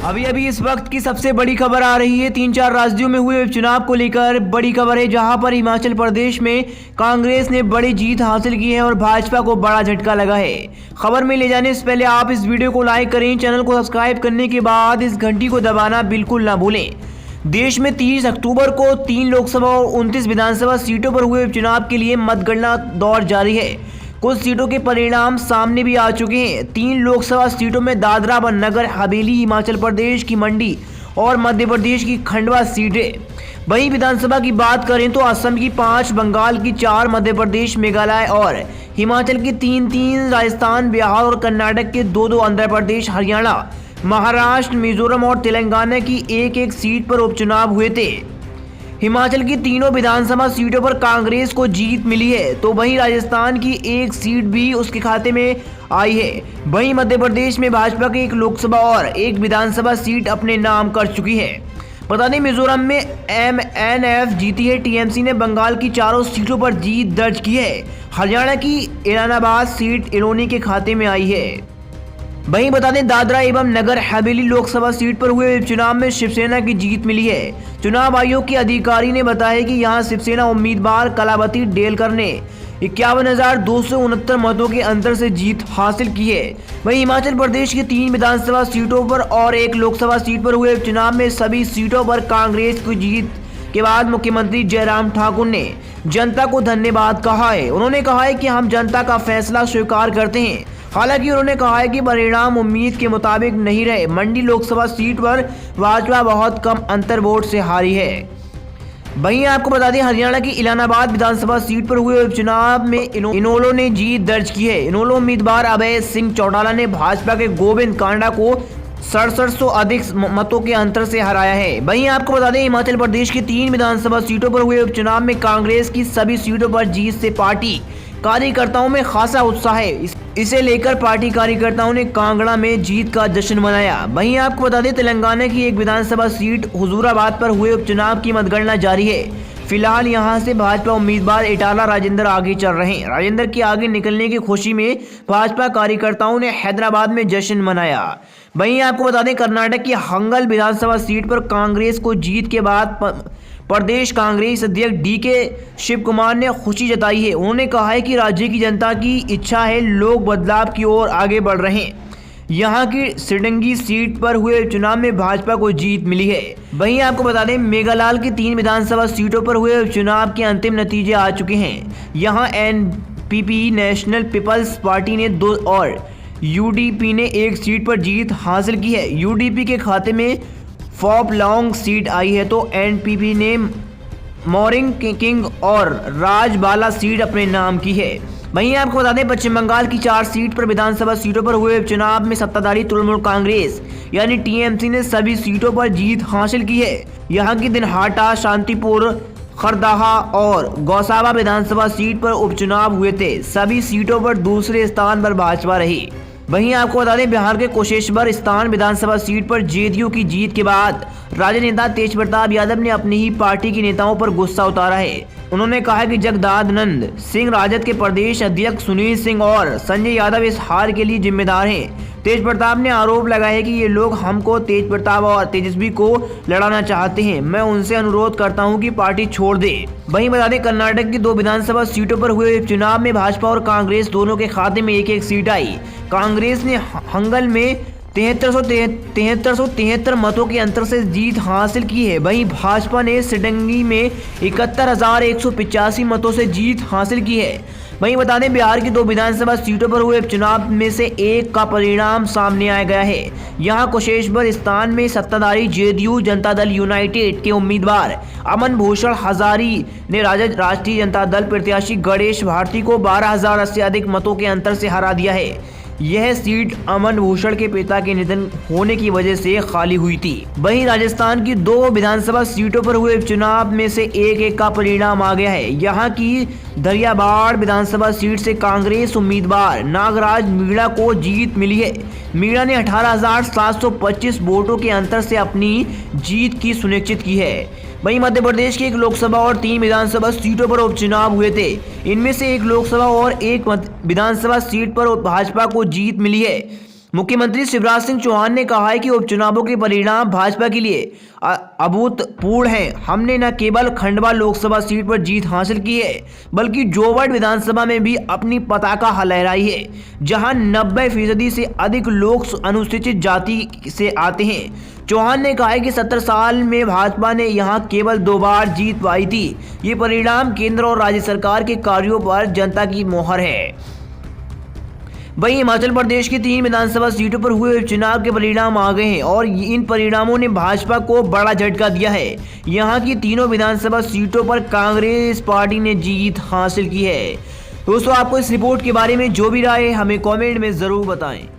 अभी अभी इस वक्त की सबसे बड़ी खबर आ रही है। 3-4 राज्यों में हुए उपचुनाव को लेकर बड़ी खबर है, जहां पर हिमाचल प्रदेश में कांग्रेस ने बड़ी जीत हासिल की है और भाजपा को बड़ा झटका लगा है। खबर में ले जाने से पहले आप इस वीडियो को लाइक करें, चैनल को सब्सक्राइब करने के बाद इस घंटी को दबाना बिल्कुल ना भूलें। देश में 30 अक्टूबर को 3 लोकसभा और 29 विधानसभा सीटों पर हुए उपचुनाव के लिए मतगणना दौर जारी है। कुछ सीटों के परिणाम सामने भी आ चुके हैं। 3 लोकसभा सीटों में दादरा व नगर हवेली, हिमाचल प्रदेश की मंडी और मध्य प्रदेश की खंडवा सीट है। वहीं विधानसभा की बात करें तो असम की 5, बंगाल की 4, मध्य प्रदेश, मेघालय और हिमाचल की 3-3, राजस्थान, बिहार और कर्नाटक के 2-2, आंध्र प्रदेश, हरियाणा, महाराष्ट्र, मिजोरम और तेलंगाना की 1-1 सीट पर उपचुनाव हुए थे। हिमाचल की तीनों विधानसभा सीटों पर कांग्रेस को जीत मिली है, तो वहीं राजस्थान की 1 सीट भी उसके खाते में आई है। वहीं मध्य प्रदेश में भाजपा की 1 लोकसभा और 1 विधानसभा सीट अपने नाम कर चुकी है। बता दें, मिजोरम में एमएनएफ जीती है। टीएमसी ने बंगाल की 4 सीटों पर जीत दर्ज की है। हरियाणा की एलनाबाद सीट इलोनी के खाते में आई है। वहीं बता दें, दादरा एवं नगर हवेली लोकसभा सीट पर हुए उपचुनाव में शिवसेना की जीत मिली है। चुनाव आयोग के अधिकारी ने बताया कि यहां शिवसेना उम्मीदवार कलावती डेलकर ने 51,269 मतों के अंतर से जीत हासिल की है। वहीं हिमाचल प्रदेश की 3 विधानसभा सीटों पर और 1 लोकसभा सीट पर हुए उपचुनाव में सभी सीटों पर कांग्रेस की जीत के बाद मुख्यमंत्री जयराम ठाकुर ने जनता को धन्यवाद कहा है। उन्होंने कहा है कि हम जनता का फैसला स्वीकार करते हैं। हालांकि उन्होंने कहा है कि परिणाम उम्मीद के मुताबिक नहीं रहे। मंडी लोकसभा सीट पर भाजपा बहुत कम अंतर वोट से हारी है। वहीं आपको बता दें, हरियाणा की इलाहाबाद विधानसभा सीट पर हुए उपचुनाव में इनेलो ने जीत दर्ज की है। इनेलो उम्मीदवार अभय सिंह चौटाला ने भाजपा के गोविंद कांडा को 6700 अधिक मतों के अंतर से हराया है। वहीं आपको बता दें, हिमाचल प्रदेश की 3 विधानसभा सीटों पर हुए उपचुनाव में कांग्रेस की सभी सीटों पर जीत से पार्टी कार्यकर्ताओं में खासा उत्साह है। इसे लेकर पार्टी कार्यकर्ताओं ने कांगड़ा में जीत का जश्न मनाया। वहीं आपको बता दें, तेलंगाना की 1 विधानसभा सीट हुजूराबाद पर हुए उपचुनाव की मतगणना जारी है। फिलहाल यहां से भाजपा उम्मीदवार इटाला राजेंद्र आगे चल रहे हैं। राजेंद्र के आगे निकलने की खुशी में भाजपा कार्यकर्ताओं ने हैदराबाद में जश्न मनाया। वहीं आपको बता दें, कर्नाटक की हंगल विधानसभा सीट पर कांग्रेस को जीत के बाद प्रदेश कांग्रेस अध्यक्ष डीके शिव कुमार ने खुशी जताई है। उन्होंने कहा है कि राज्य की जनता की इच्छा है, लोग बदलाव की ओर आगे बढ़ रहे हैं। यहां की सिडंगी सीट पर हुए उपचुनाव में भाजपा को जीत मिली है। वहीं आपको बता दें, मेघालय की 3 विधानसभा सीटों पर हुए उपचुनाव के अंतिम नतीजे आ चुके हैं। यहां एनपीपी नेशनल पीपल्स पार्टी ने 2 और यूडीपी ने 1 सीट पर जीत हासिल की है। यूडीपी के खाते में फॉप लॉन्ग सीट आई है, तो एनपीपी ने मोरिंग किंग और राजबाला सीट अपने नाम की है। वहीं आपको बता दें, पश्चिम बंगाल की 4 सीट पर विधानसभा सीटों पर हुए उपचुनाव में सत्ताधारी तृणमूल कांग्रेस यानी टीएमसी ने सभी सीटों पर जीत हासिल की है। यहां की दिनहाटा, शांतिपुर, खरदाहा और गौसावा विधानसभा सीट पर उपचुनाव हुए थे। सभी सीटों पर दूसरे स्थान पर भाजपा रही। वहीं आपको बता दें, बिहार के कुशेश्वर स्थान विधानसभा सीट पर जेडीयू की जीत के बाद राजद नेता तेज प्रताप यादव ने अपनी ही पार्टी के नेताओं पर गुस्सा उतारा है। उन्होंने कहा कि जगदानंद सिंह, राजद के प्रदेश अध्यक्ष सुनील सिंह और संजय यादव इस हार के लिए जिम्मेदार हैं। तेज प्रताप ने आरोप लगाया कि ये लोग हमको, तेज प्रताप और तेजस्वी को लड़ाना चाहते हैं। मैं उनसे अनुरोध करता हूं कि पार्टी छोड़ दे। वहीं बता दें, कर्नाटक की 2 विधानसभा सीटों पर हुए उपचुनाव में भाजपा और कांग्रेस दोनों के खाते में 1-1 सीट आई। कांग्रेस ने हंगल में 7373 मतों के अंतर से जीत हासिल की है। वहीं भाजपा ने सिडंगी में 71,185 मतों से जीत हासिल की है। वहीं बता दें, बिहार की 2 विधानसभा सीटों पर हुए उपचुनाव में से 1 का परिणाम सामने आ गया है। यहां कुशेश्वर स्थान में सत्ताधारी जेडीयू जनता दल यूनाइटेड के उम्मीदवार अमन भूषण हजारी ने राजद राष्ट्रीय जनता दल प्रत्याशी गणेश भारती को 12,000 से अधिक मतों के अंतर से हरा दिया है। यह सीट अमन भूषण के पिता के निधन होने की वजह से खाली हुई थी। वहीं राजस्थान की 2 विधानसभा सीटों पर हुए उपचुनाव में से 1-1 का परिणाम आ गया है। यहां की दरियाबाड़ विधानसभा सीट से कांग्रेस उम्मीदवार नागराज मीणा को जीत मिली है। मीणा ने 18,725 वोटों के अंतर से अपनी जीत की सुनिश्चित की है। वहीं मध्य प्रदेश की 1 लोकसभा और 3 विधानसभा सीटों पर उपचुनाव हुए थे। इनमें से 1 लोकसभा और 1 विधानसभा सीट पर भाजपा को जीत मिली है। मुख्यमंत्री शिवराज सिंह चौहान ने कहा है कि उपचुनावों के परिणाम भाजपा के लिए अभूतपूर्व हैं। हमने न केवल खंडवा लोकसभा सीट पर जीत हासिल की है, बल्कि जोवट विधानसभा में भी अपनी पताका लहराई है, जहां 90% से अधिक लोग अनुसूचित जाति से आते हैं। चौहान ने कहा है कि 70 साल में भाजपा ने यहां केवल 2 बार जीत पाई थी। ये परिणाम केंद्र और राज्य सरकार के कार्यों पर जनता की मोहर है। वहीं हिमाचल प्रदेश की 3 विधानसभा सीटों पर हुए उपचुनाव के परिणाम आ गए हैं और इन परिणामों ने भाजपा को बड़ा झटका दिया है। यहां की तीनों विधानसभा सीटों पर कांग्रेस पार्टी ने जीत हासिल की है। दोस्तों, आपको इस रिपोर्ट के बारे में जो भी राय है हमें कमेंट में ज़रूर बताएं।